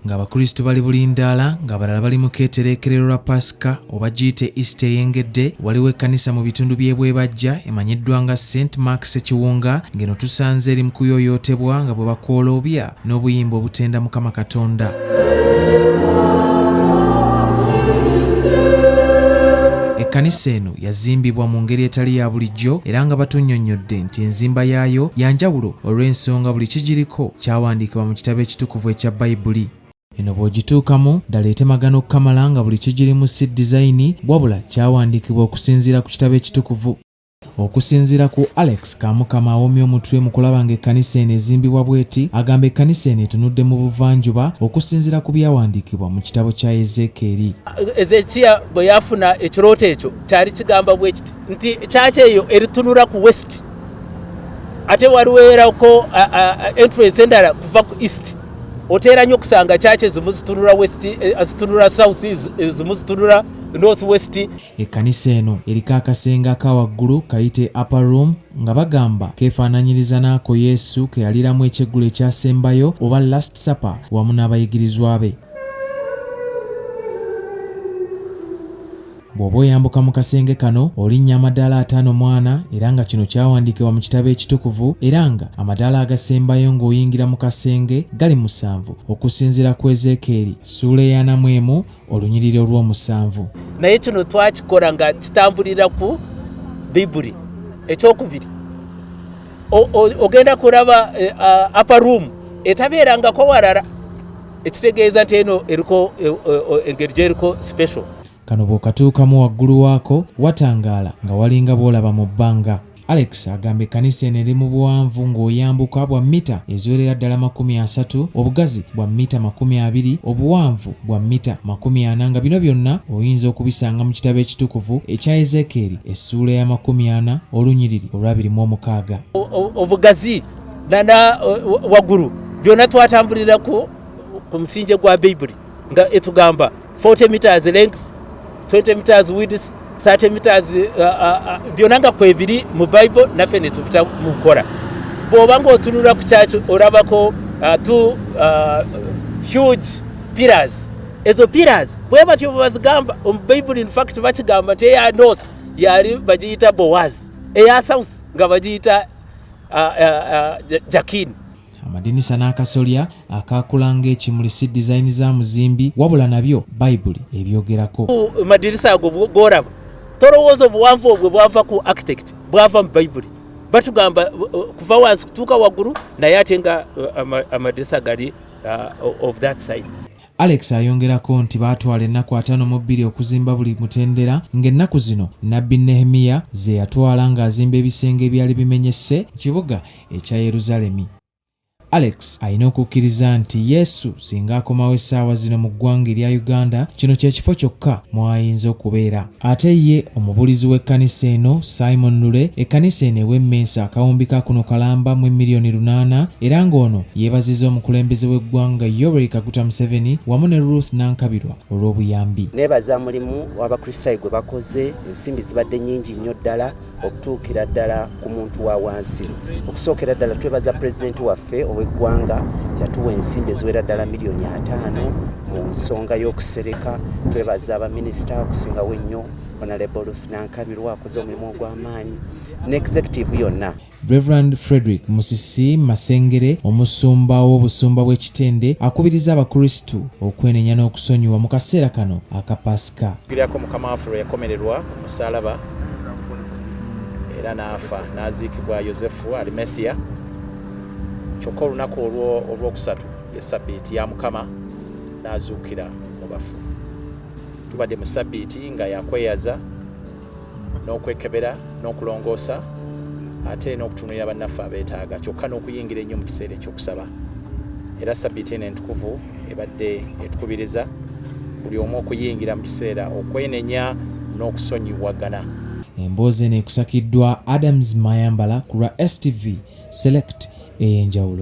ng'Abakristo bali bulindaala ng'abalala bali mu keetereekerero lwa Pasika oba giyite Easter eyengedde. Waliwo ekkanisa mu bitundu by'Ebwebajja emanyiddwa nga St. Mark's Kiwunga ng'eno tusanze eri mu kuyooyootebwa nga bwe bakooloobya n'obuyimba obutenda Mukama Katonda. Ekkanisa eno yazimbibwa mu ngeri etali ya bulijjo era nga batunnyonnyodde nti enzimba yaayo ya njawulo olw'ensonga buli kigiriko kyawandiikibwa mu kitabo ekitukuvu ekya Baibuli. Eno bw'ogituukamu ddala etemagana okukamala nga buli kigirimu si dizayini wabula kyawandiikibwa okusinziira ku kitabo ekitukuvu. Okusinziira ku Alex Kamukama awomya omutwe mu kulaba ng'ekkanisa eno ezimbibwa bw'eti, agamba ekkanisa eno etunudde mu buvanjuba okusinziira ku byawandiikibwa mu kitabo kya Ezeekeri. Ezekiya bwe yafuna ekirooto ekyo kyali kigamba bwe kiti nti kyaki eyo eritunula ku west ate waliwo erako entrance endala kuva ku east. Oteera nnyo okusanga kyaki ezimu zitunula west, zitunula south, ezimu zitunula north west. Ekkanisa eno eriko akasenge aka waggulu kayite upper room nga bagamba keefaananyiriza n'ako Yesu ke yaliramu ekyeggulo ekyasembayo oba last supper wamu n'abayigirizwa be. Bw'oba oyambuka mu kasenge kano olinnya amadaala 5 mwana era nga kino kyawandiikibwa mu kitabo ekitukuvu era nga amadaala agasembayo ng'oyingira mu kasenge gali 7 okusinziira ku Ezeekeri ssuula ya 41 olunyiriri olw'7. Naye kino twakikola nga kitambulira ku Baibuli. Ekyokubiri ogenda kulaba upper room etabeerangako walala ekitegeeza nti eno eriko engeri gy'eriko special. Kano bw'okatuukamu waggulu waako watangaala nga walinga bw'olaba mu bbanga. Alex agamba ekkanisa eno eri mu buwanvu ng'oyambuka bwa mita eziwerera ddala 30, obugazi bwa mita 20, obuwanvu bwa mita 40 nga bino byonna oyinza okubisanga mu kitabo ekitukuvu ekya Ezeekeri essuula ya 40 olunyiriri olwa 26. Obugazi nana waggulu byonna twatambulira ku musinje gwa Baibuli nga etugamba 40 meters length, 20 meters width, 30 meters byonna nga kwebiri mu Bible naffe ne tubita mu nkola. Bw'oba ng'otunula ku kyaki olabako two huge pillars. Ezo pillars bwe batyo bwe bazigamba mu Bible, in fact bakigamba nti eya north yali bagiyita Boaz, eya south nga bagiyita Jakin. Amadinisa n'akasolya akakulanga ekimuli si design za muzimbi wabula nabyo Baibuli ebyogerako. Amadinisa ago goraba tolowooza obuwanvu obwo bwava ku architect, bwava mu Baibuli. Batugamba kuva wansi kutuuka waggulu naye ate nga amadinisa gali of that size. Alex ayongerako nti baatwala ennaku 52 okuzimba buli mutendera ng'ennaku zino nnabbi Nehemiya ze yatwala ng'azimba ebisenge ebyali bimenyese mu kibuga ekya Yeruzalemi. Alex alina okukkiriza nti Yesu singa akomawo essaawa zino mu ggwanga erya Uganda, kino kye kifo kyokka mwayinza okubeera. Ate ye omubulizi w'ekkanisa eno Simon Lule, ekkanisa eno ew'emmeesa akawumbi ka kuno kalamba mu miliyoni 8 era ng'ono yeebazizza omukulembeze w'eggwanga Yoweri Kaguta Museveni wamu ne Ruth Nankabirwa olw'obuyambi. Neebaza mulimu w'Abakristaayo gwe bakoze, ensimbi zibadde nnyingi nnyo ddala okutuukira ddala ku muntu wa wansi. Okusookera ddala twebaza pulezidenti waffe ow'eggwanga yatuwa ensimbi eziwera ddala miliyoni 5 mu nsonga y'okusereka. Twebaza abaminisita okusingawo ennyo Honorable Ruth Nankabirwa akoze omulimu ogw'amaanyi ne executive yonna. Reverend Frederick Musisi Masengere, omusumba w'obusumba bw'ekitende, akubiriza Abakristu okwenenya n'okusonyiwa mu kaseera kano aka Pasika. Kirako Mukama waffe yakomererwa ku musaalaba era n'afa n'aziikibwa Yosefu Arimesiya. Kyokka olunaku olwokusatu esabbiiti ya Mukama n'azuukira mu bafu. Tubadde mu sabbiiti nga yakweyaza n'okwekebera n'okulongoosa ate n'okutunuulira bannaffe abeetaaga kyokka n'okuyingira ennyo mu kiseera ekyokusaba. Era sabbiiti eno entukuvu ebadde etukubiriza buli omu okuyingira mu kiseera okwenenya n'okusonyiwagana. Emboozi eno ekusakiddwa Adams Mayambala ku lwa STV Select EY'ENJAWULO.